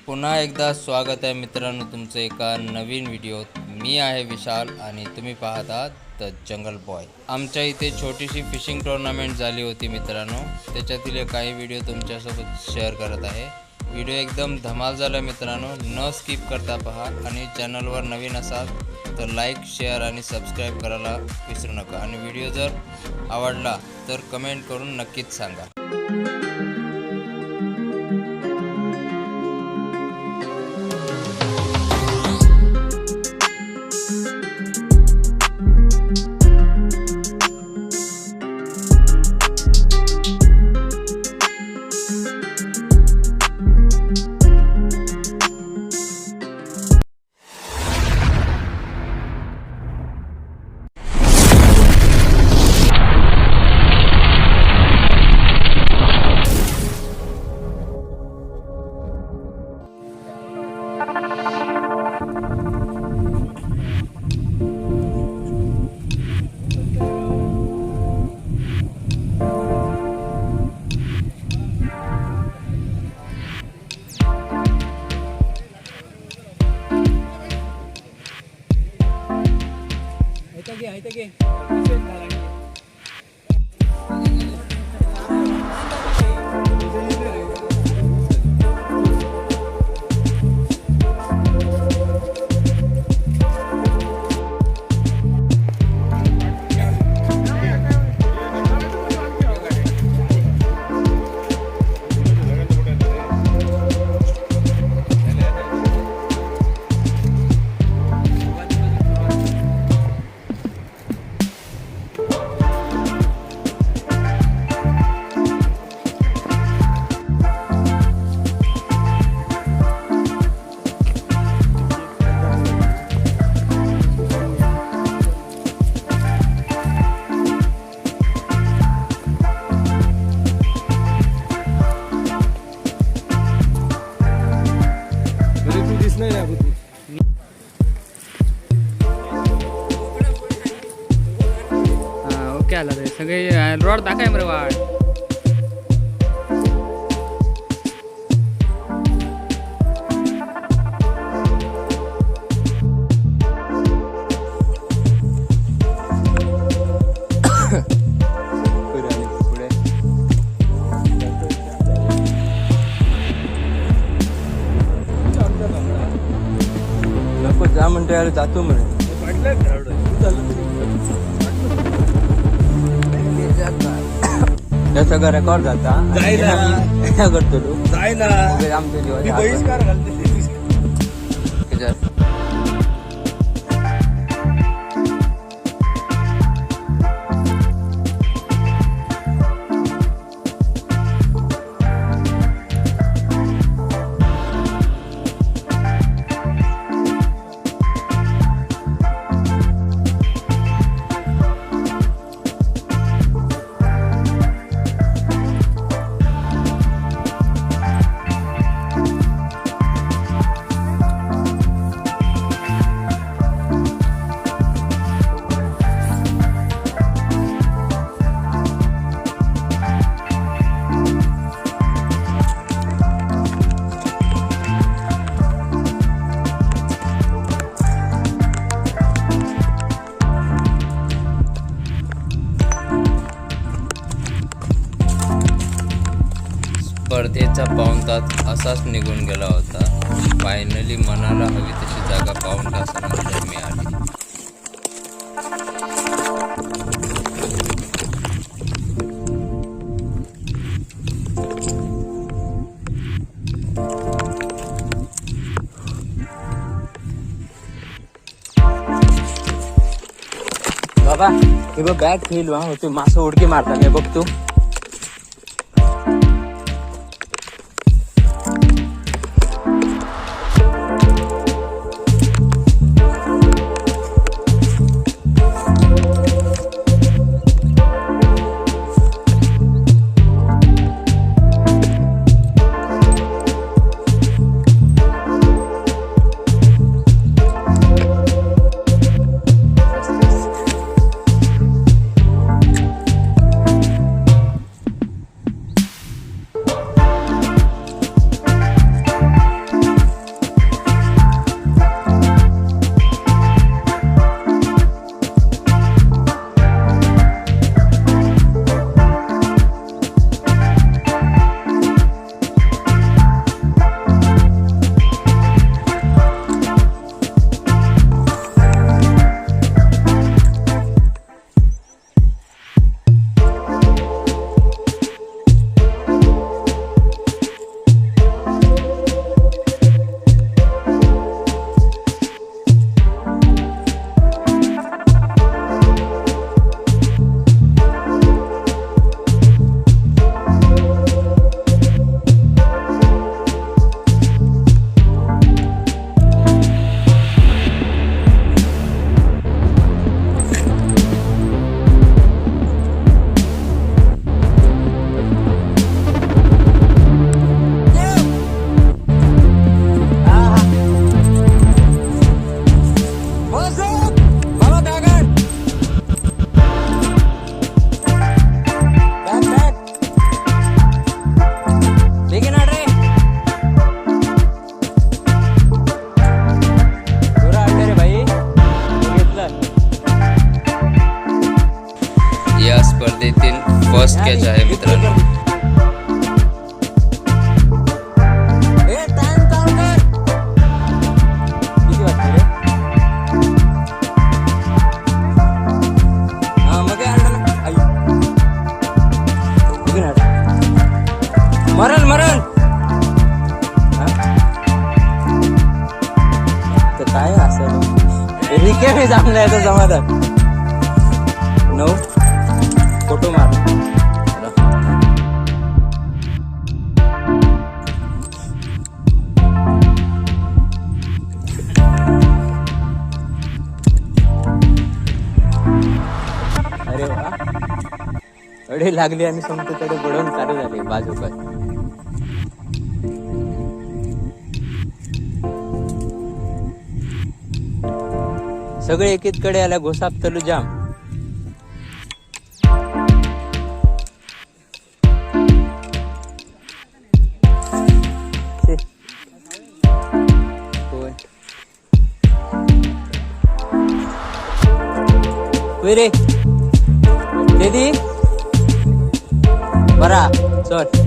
पुन्हा एकदा स्वागत आहे मित्रांनो तुमचं एका नवीन व्हिडिओत। मी आहे विशाल आणि तुम्ही पाहत आहात द जंगल बॉय। आमच्या इथे छोटीशी फिशिंग टुर्नामेंट झाली होती मित्रांनो, त्याच्यातील काही व्हिडिओ तुमच्यासोबत शेअर करत आहे। व्हिडिओ एकदम धमाल झाला मित्रांनो, न स्किप करता पहा आणि चॅनलवर नवीन असाल तर लाईक शेअर आणि सबस्क्राईब करायला विसरू नका आणि व्हिडिओ जर आवडला तर कमेंट करून नक्कीच सांगा। ओके आला रे सगळे रोड दाखवाय मरे वाढ जा म्हणते यार जातो म्हणे सगळं रेकॉर्ड जाता करतो तू जायला आमचे बहिष्कार घालते स्पर्धेचा पाऊण तास असाच निघून गेला होता। फायनली मनाला हवी तशी जागा पाऊण तासानंतर मिळाली। बाबा हे बघ बॅग फेल होते मासं उडकी मारता मी बघतो कॅच आहे मित्रांनो. किती वाजता रे? हा मग काय आणलं ना? आई. इकडे आण. मरण हा? तर काय असं रिके जमलं याचं समाधान. 9 फोटो मार. अरे वा अडे लागली आणि समजा त्याला बुडवून चालू झाले बाजूकडे. सगळे एकीकडे आल्या घोसाप तलू जाम. रे दीदी बरा चल.